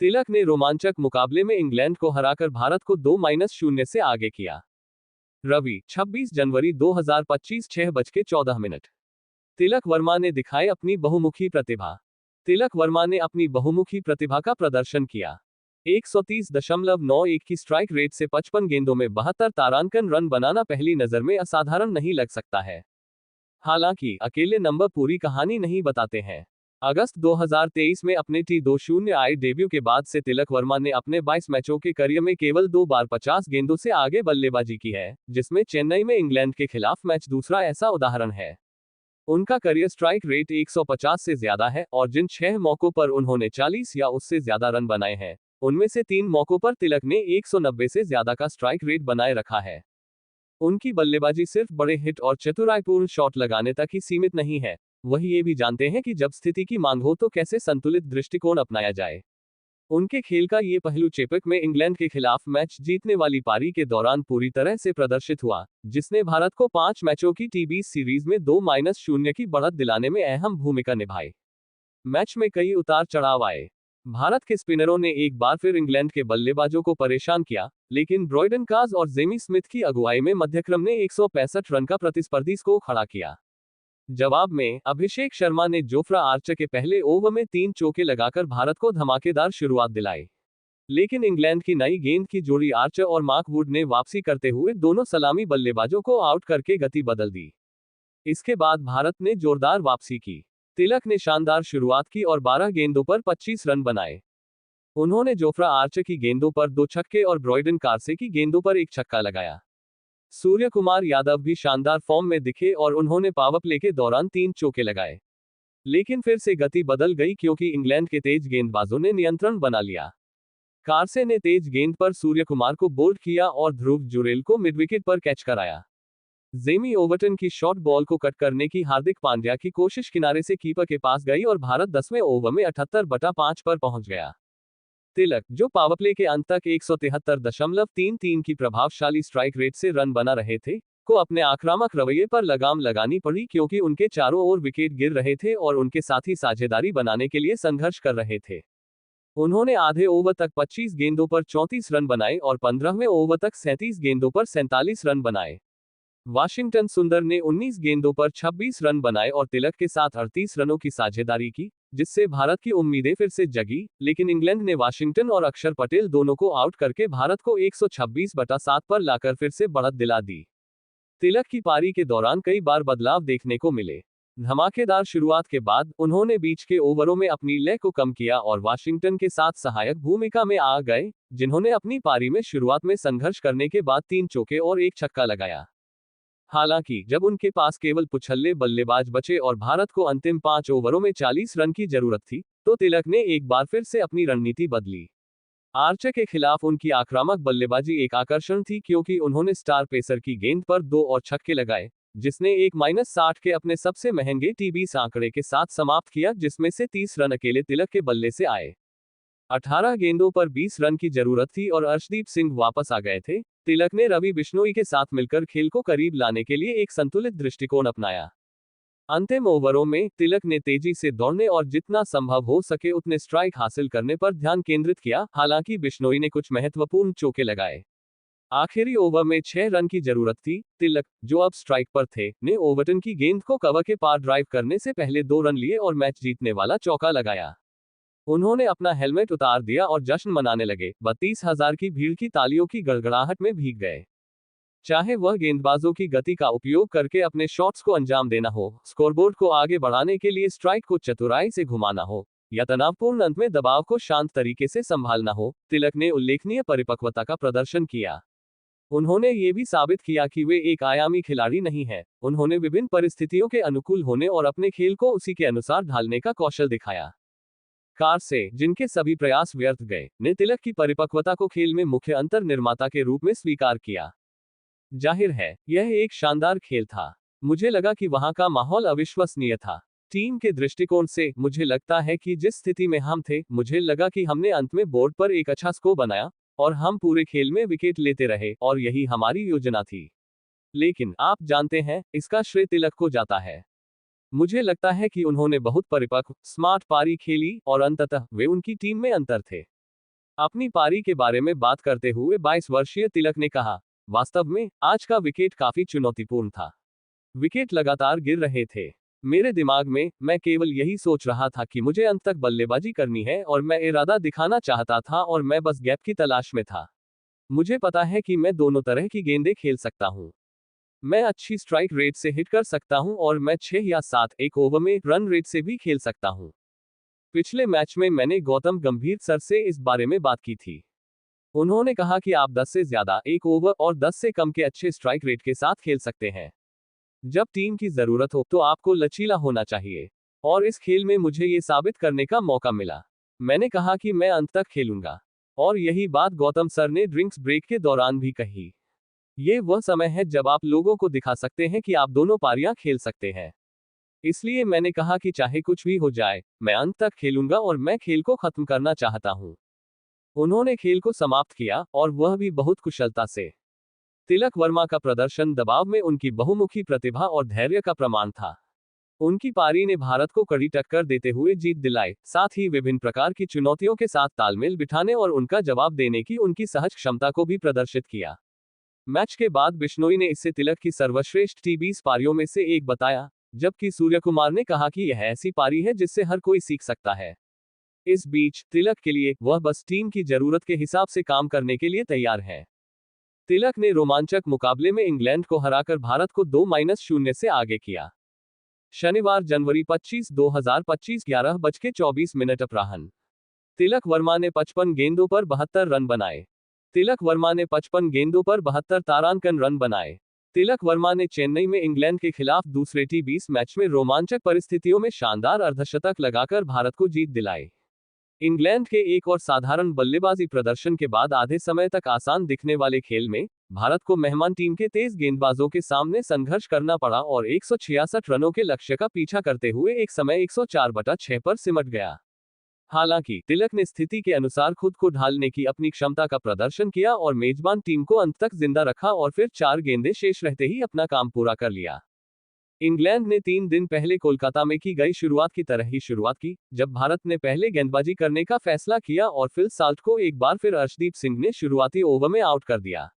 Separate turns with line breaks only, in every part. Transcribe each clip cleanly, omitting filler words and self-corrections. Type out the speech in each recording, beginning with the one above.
तिलक ने रोमांचक मुकाबले में इंग्लैंड को हराकर भारत को 2-0 से आगे किया। रवि 26 जनवरी 2025 6:14। तिलक वर्मा ने दिखाई अपनी बहुमुखी प्रतिभा। तिलक वर्मा ने अपनी बहुमुखी प्रतिभा का प्रदर्शन किया। 130.91 की स्ट्राइक रेट से 55 गेंदों में 72 तारांकन रन बनाना पहली नजर में असाधारण नहीं लग सकता है। हालांकि अकेले नंबर पूरी कहानी नहीं बताते हैं। अगस्त 2023 में अपने T20I डेब्यू के बाद से तिलक वर्मा ने अपने 22 मैचों के करियर में केवल 2 बार 50 गेंदों से आगे बल्लेबाजी की है, जिसमें चेन्नई में इंग्लैंड के खिलाफ मैच दूसरा ऐसा उदाहरण है। उनका करियर स्ट्राइक रेट 150 से ज्यादा है और जिन 6 मौकों पर उन्होंने 40 या उससे ज्यादा रन बनाए हैं, उनमें से 3 मौकों पर तिलक ने 190 से ज्यादा का स्ट्राइक रेट बनाए रखा है। उनकी बल्लेबाजी सिर्फ बड़े हिट और चतुराईपूर्ण शॉट लगाने तक ही सीमित नहीं है, वही ये भी जानते हैं कि जब स्थिति की मांग हो तो कैसे संतुलित दृष्टिकोण अपनाया जाए। उनके खेल का ये पहलू चेपक में इंग्लैंड के खिलाफ मैच जीतने वाली पारी के दौरान पूरी तरह से प्रदर्शित हुआ, जिसने भारत को 5 मैचों की T20 सीरीज में 2-0 की बढ़त दिलाने में अहम भूमिका निभाई। मैच में कई उतार चढ़ाव आए। भारत के स्पिनरों ने एक बार फिर इंग्लैंड के बल्लेबाजों को परेशान किया, लेकिन ब्रॉयडन काज और जेमी स्मिथ की अगुवाई में मध्यक्रम ने 165 रन का प्रतिस्पर्धी को खड़ा किया। जवाब में अभिषेक शर्मा ने जोफ्रा आर्चर के पहले ओवर में 3 चौके लगाकर भारत को धमाकेदार शुरुआत दिलाई। लेकिन इंग्लैंड की नई गेंद की जोड़ी आर्चर और मार्क वुड ने वापसी करते हुए दोनों सलामी बल्लेबाजों को आउट करके गति बदल दी। इसके बाद भारत ने जोरदार वापसी की। तिलक ने शानदार शुरुआत की और 12 गेंदों पर 25 रन बनाए। उन्होंने जोफ्रा आर्चर की गेंदों पर 2 छक्के और ब्रॉयडन कार्से की गेंदों पर 1 छक्का लगाया। सूर्य कुमार यादव भी शानदार फॉर्म में दिखे और उन्होंने पावर प्ले के दौरान 3 चौके लगाए। लेकिन फिर से गति बदल गई क्योंकि इंग्लैंड के तेज गेंदबाजों ने नियंत्रण बना लिया। कार्से ने तेज गेंद पर सूर्य कुमार को बोल्ड किया और ध्रुव जुरेल को मिडविकेट पर कैच कराया। जेमी ओवरटन की शॉर्ट बॉल को कट करने की हार्दिक पांड्या की कोशिश किनारे से कीपर के पास गई और भारत 10वें ओवर में 78/5 पर पहुंच गया। तिलक, जो पावर प्ले के अंत तक 173.33 की प्रभावशाली स्ट्राइक रेट से रन बना रहे थे, को अपने आक्रामक रवैये पर लगाम लगानी पड़ी क्योंकि उनके चारों ओर विकेट गिर रहे थे और उनके साथी साझेदारी बनाने के लिए संघर्ष कर रहे थे। उन्होंने आधे ओवर तक 25 गेंदों पर 34 रन बनाए और 15वें ओवर तक 37 गेंदों पर 47 रन बनाए। वाशिंगटन सुंदर ने 19 गेंदों पर 26 रन बनाए और तिलक के साथ 38 रनों की साझेदारी की, जिससे भारत की उम्मीदें फिर से जगी, लेकिन इंग्लैंड ने वाशिंगटन और अक्षर पटेल दोनों को आउट करके भारत को 126/7 पर लाकर फिर से बढ़त दिला दी। तिलक की पारी के दौरान कई बार बदलाव देखने को मिले। धमाकेदार शुरुआत के बाद उन्होंने बीच के ओवरों में अपनी लय को कम किया और वाशिंगटन के साथ सहायक भूमिका में आ गए, जिन्होंने अपनी पारी में शुरुआत में संघर्ष करने के बाद 3 चौके और 1 छक्का लगाया। हालांकि जब उनके पास केवल पुछल्ले बल्लेबाज बचे और भारत को अंतिम 5 ओवरों में 40 रन की जरूरत थी, तो तिलक ने एक बार फिर से अपनी रणनीति बदली। आर्चर के खिलाफ उनकी आक्रामक बल्लेबाजी एक आकर्षण थी क्योंकि उन्होंने स्टार पेसर की गेंद पर 2 और छक्के लगाए, जिसने एक -60 के अपने सबसे महंगे T20 आंकड़े के साथ समाप्त किया, जिसमें से 30 रन अकेले तिलक के बल्ले से आए। 18 गेंदों पर 20 रन की जरूरत थी और अर्शदीप सिंह वापस आ गए थे। तिलक ने रवि बिश्नोई के साथ मिलकर खेल को करीब लाने के लिए एक संतुलित दृष्टिकोण अपनाया। अंतिम ओवरों में तिलक ने तेजी से दौड़ने और जितना संभव हो सके उतने स्ट्राइक हासिल करने पर ध्यान केंद्रित किया, हालांकि बिश्नोई ने कुछ महत्वपूर्ण चौके लगाए। आखिरी ओवर में 6 रन की जरूरत थी। तिलक, जो अब स्ट्राइक पर थे, ने ओवरटन की गेंद को कवर के पार ड्राइव करने से पहले 2 रन लिए और मैच जीतने वाला चौका लगाया। उन्होंने अपना हेलमेट उतार दिया और जश्न मनाने लगे, 32,000 की भीड़ की तालियों की गड़गड़ाहट में भीग गए। चाहे वह गेंदबाजों की गति का उपयोग करके अपने शॉट्स को अंजाम देना हो, स्कोरबोर्ड को आगे बढ़ाने के लिए स्ट्राइक को चतुराई से घुमाना हो, या तनावपूर्ण अंत में दबाव को शांत तरीके से संभालना हो, तिलक ने उल्लेखनीय परिपक्वता का प्रदर्शन किया। उन्होंने ये भी साबित किया कि वे एक आयामी खिलाड़ी नहीं हैं। उन्होंने विभिन्न परिस्थितियों के अनुकूल होने और अपने खेल को उसी के अनुसार ढालने का कौशल दिखाया। कार्से, जिनके सभी प्रयास व्यर्थ गए, ने तिलक की परिपक्वता को खेल में मुख्य अंतर निर्माता के रूप में स्वीकार किया। जाहिर है, यह एक शानदार खेल था। मुझे लगा कि वहां का माहौल अविश्वसनीय था। टीम के दृष्टिकोण से, मुझे लगता है कि जिस स्थिति में हम थे, मुझे लगा कि हमने अंत में बोर्ड पर एक अच्छा स्कोर बनाया और हम पूरे खेल में विकेट लेते रहे और यही हमारी योजना थी। लेकिन आप जानते हैं, इसका श्रेय तिलक को जाता है। मुझे लगता है कि उन्होंने बहुत परिपक्व, स्मार्ट पारी खेली और अंततः वे उनकी टीम में अंतर थे। अपनी पारी के बारे में बात करते हुए 22 वर्षीय तिलक ने कहा, वास्तव में आज का विकेट काफी चुनौतीपूर्ण था। विकेट लगातार गिर रहे थे। मेरे दिमाग में मैं केवल यही सोच रहा था कि मुझे अंत तक बल्लेबाजी करनी है और मैं इरादा दिखाना चाहता था और मैं बस गैप की तलाश में था। मुझे पता है कि मैं दोनों तरह की गेंदें खेल सकता हूं। मैं अच्छी स्ट्राइक रेट से हिट कर सकता हूं और मैं 6 या 7 एक ओवर में रन रेट से भी खेल सकता हूं। पिछले मैच में मैंने गौतम गंभीर सर से इस बारे में बात की थी। उन्होंने कहा कि आप 10 से ज्यादा एक ओवर और 10 से कम के अच्छे स्ट्राइक रेट के साथ खेल सकते हैं। जब टीम की जरूरत हो तो आपको लचीला होना चाहिए। और इस खेल में मुझे ये साबित करने का मौका मिला। मैंने कहा कि मैं अंत तक खेलूंगा। और यही बात गौतम सर ने ड्रिंक्स ब्रेक के दौरान भी कही। ये वह समय है जब आप लोगों को दिखा सकते हैं कि आप दोनों पारियां खेल सकते हैं। इसलिए मैंने कहा कि चाहे कुछ भी हो जाए, मैं अंत तक खेलूंगा और मैं खेल को खत्म करना चाहता हूं। उन्होंने खेल को समाप्त किया और वह भी बहुत कुशलता से। तिलक वर्मा का प्रदर्शन दबाव में उनकी बहुमुखी प्रतिभा और धैर्य का प्रमाण था। उनकी पारी ने भारत को कड़ी टक्कर देते हुए जीत दिलाई, साथ ही विभिन्न प्रकार की चुनौतियों के साथ तालमेल बिठाने और उनका जवाब देने की उनकी सहज क्षमता को भी प्रदर्शित किया। मैच के बाद बिश्नोई ने इसे तिलक की सर्वश्रेष्ठ टी20 पारियों में से एक बताया, जबकि सूर्यकुमार ने कहा कि यह ऐसी पारी है जिससे हर कोई सीख सकता है। इस बीच तिलक के लिए वह बस टीम की जरूरत के हिसाब से काम करने के लिए तैयार है। तिलक ने रोमांचक मुकाबले में इंग्लैंड को हराकर भारत को 2-0 से आगे किया। शनिवार जनवरी 25, 2025 11:24 अपराह्न। तिलक वर्मा ने 55 गेंदों पर 72 रन बनाए। तिलक वर्मा ने 55 गेंदों पर 72 तारांकन रन बनाए। तिलक वर्मा ने चेन्नई में इंग्लैंड के खिलाफ दूसरे टी20 मैच में रोमांचक परिस्थितियों में शानदार अर्धशतक लगाकर भारत को जीत दिलाई। इंग्लैंड के एक और साधारण बल्लेबाजी प्रदर्शन के बाद आधे समय तक आसान दिखने वाले खेल में भारत को मेहमान टीम के तेज गेंदबाजों के सामने संघर्ष करना पड़ा और 166 रनों के लक्ष्य का पीछा करते हुए एक समय 104/6 पर सिमट गया। हालांकि तिलक ने स्थिति के अनुसार खुद को ढालने की अपनी क्षमता का प्रदर्शन किया और मेजबान टीम को अंत तक जिंदा रखा और फिर 4 गेंदें शेष रहते ही अपना काम पूरा कर लिया। इंग्लैंड ने 3 दिन पहले कोलकाता में की गई शुरुआत की तरह ही शुरुआत की, जब भारत ने पहले गेंदबाजी करने का फैसला किया और फिल साल्ट को एक बार फिर अर्शदीप सिंह ने शुरुआती ओवर में आउट कर दिया।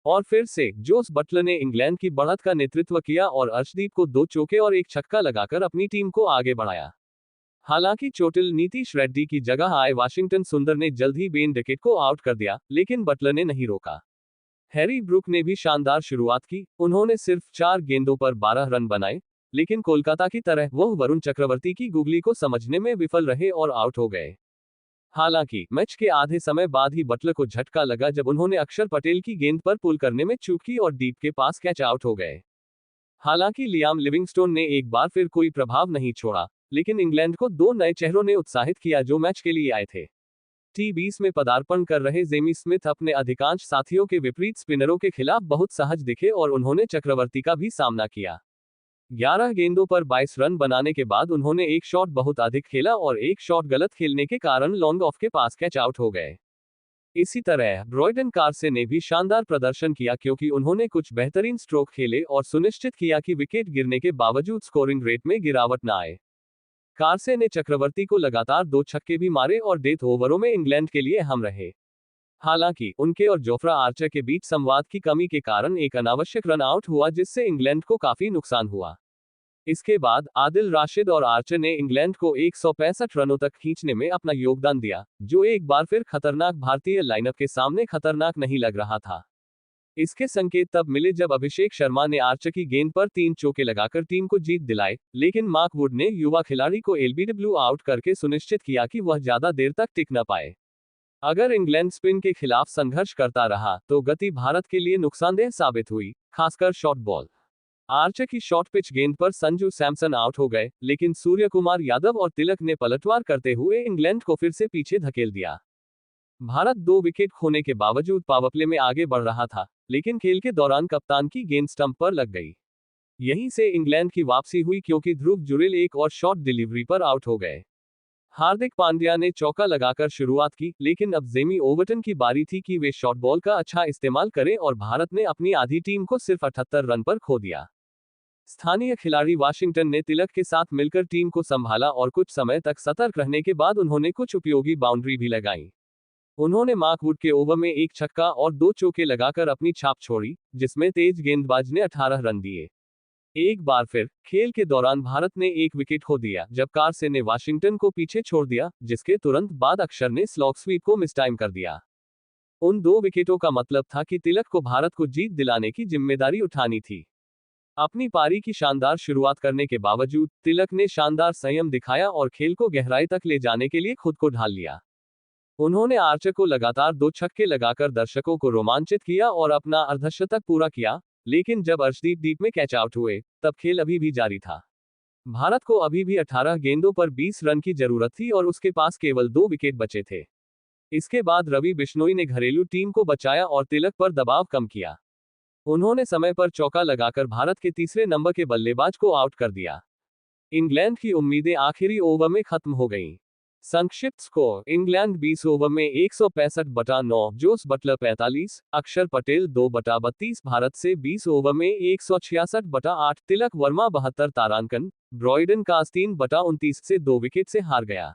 और फिर से जोस बटलर ने इंग्लैंड की बढ़त का नेतृत्व किया और अर्शदीप को 2 चौके और एक छक्का लगाकर अपनी टीम को आगे बढ़ाया। हालांकि चोटिल नीतीश रेड्डी की जगह आए वाशिंगटन सुंदर ने जल्द ही बेन डिकेट को आउट कर दिया, लेकिन बटलर ने नहीं रोका। हैरी ब्रूक ने भी शानदार शुरुआत की। उन्होंने सिर्फ 4 गेंदों पर 12 रन बनाए, लेकिन कोलकाता की तरह वह वरुण चक्रवर्ती की गुगली को समझने में विफल रहे और आउट हो गए। हालांकि मैच के आधे समय बाद ही बटलर को झटका लगा जब उन्होंने अक्षर पटेल की गेंद पर पुल करने में चूक की और डीप के पास कैच आउट हो गए। हालांकि लियाम लिविंगस्टोन ने एक बार फिर कोई प्रभाव नहीं छोड़ा, लेकिन इंग्लैंड को 2 नए चेहरों ने उत्साहित किया जो मैच के लिए आए थे। टी20 में पदार्पण कर रहे जेमी स्मिथ अपने अधिकांश साथियों के विपरीत स्पिनरों के खिलाफ बहुत सहज दिखे और उन्होंने चक्रवर्ती का भी सामना किया। 11 गेंदों पर 22 रन बनाने के बाद उन्होंने एक शॉट बहुत अधिक खेला और एक शॉट गलत खेलने के कारण लॉन्ग ऑफ के पास कैच आउट हो गए। इसी तरह ब्रॉयडन कार्से ने भी शानदार प्रदर्शन किया क्योंकि उन्होंने कुछ बेहतरीन स्ट्रोक खेले और सुनिश्चित किया कि विकेट गिरने के बावजूद स्कोरिंग रेट में गिरावट न आए। कार्से ने चक्रवर्ती को लगातार 2 छक्के भी मारे और डेथ ओवरों में इंग्लैंड के लिए अहम रहे। हालांकि उनके और जोफ्रा आर्चर के बीच संवाद की कमी के कारण एक अनावश्यक रन आउट हुआ जिससे इंग्लैंड को काफी नुकसान हुआ। इसके बाद आदिल राशिद और आर्चर ने इंग्लैंड को 165 रनों तक खींचने में अपना योगदान दिया, जो एक बार फिर खतरनाक भारतीय लाइनअप के सामने खतरनाक नहीं लग रहा था। इसके संकेत तब मिले जब अभिषेक शर्मा ने आर्चर की गेंद पर 3 चौके लगाकर टीम को जीत दिलाए, लेकिन मार्क वुड ने युवा खिलाड़ी को एलबीडब्ल्यू आउट करके सुनिश्चित किया कि वह ज्यादा देर तक टिक न पाए। अगर इंग्लैंड स्पिन के खिलाफ संघर्ष करता रहा तो गति भारत के लिए नुकसानदेह साबित हुई, खासकर शॉर्ट बॉल। आर्चर की शॉर्ट पिच गेंद पर संजू सैमसन आउट हो गए, लेकिन सूर्यकुमार यादव और तिलक ने पलटवार करते हुए इंग्लैंड को फिर से पीछे धकेल दिया। भारत 2 विकेट खोने के बावजूद पावरप्ले में आगे बढ़ रहा था, लेकिन खेल के दौरान कप्तान की गेंद स्टंप पर लग गई। यहीं से इंग्लैंड की वापसी हुई क्योंकि ध्रुव जुरेल एक और शॉट डिलीवरी पर आउट हो गए। हार्दिक पांड्या ने चौका लगाकर शुरुआत की, लेकिन अब जेमी ओवर्टन की बारी थी कि वे शॉर्ट बॉल का अच्छा इस्तेमाल करें और भारत ने अपनी आधी टीम को सिर्फ 78 रन पर खो दिया। स्थानीय खिलाड़ी वाशिंगटन ने तिलक के साथ मिलकर टीम को संभाला और कुछ समय तक सतर्क रहने के बाद उन्होंने कुछ उपयोगी बाउंड्री भी लगाई। उन्होंने मार्क वुड के ओवर में एक छक्का और 2 चौके लगाकर अपनी छाप छोड़ी, जिसमें तेज गेंदबाज ने 18 रन दिए। एक बार फिर खेल के दौरान भारत ने एक विकेट खो दिया जब कार्से ने वाशिंगटन को पीछे छोड़ दिया, जिसके तुरंत बाद अक्षर ने स्लॉग स्वीप को मिसटाइम कर दिया। उन 2 विकेटों का मतलब था कि तिलक को भारत को जीत दिलाने की जिम्मेदारी उठानी थी। अपनी पारी की शानदार शुरुआत करने के बावजूद तिलक ने शानदार संयम दिखाया और खेल को गहराई तक ले जाने के लिए खुद को ढाल लिया। उन्होंने आर्चर को लगातार 2 छक्के लगाकर दर्शकों को रोमांचित किया और अपना अर्धशतक पूरा किया, लेकिन जब अर्शदीप डीप में कैच आउट हुए, तब खेल अभी भी जारी था। भारत को अभी भी 18 गेंदों पर 20 रन की जरूरत थी और उसके पास केवल 2 विकेट बचे थे। इसके बाद रवि बिश्नोई ने घरेलू टीम को बचाया और तिलक पर दबाव कम किया। उन्होंने समय पर चौका लगाकर भारत के तीसरे नंबर के बल्लेबाज को आउट कर दिया। इंग्लैंड की उम्मीदें आखिरी ओवर में खत्म हो गईं। संक्षिप्त स्कोर: इंग्लैंड 20 ओवर में 165/9, जोस बटलर 45, अक्षर पटेल 2/32, भारत से 20 ओवर में 166/8, तिलक वर्मा 72 तारांकन, ब्रॉयडन कास 3/29 से 2 विकेट से हार गया।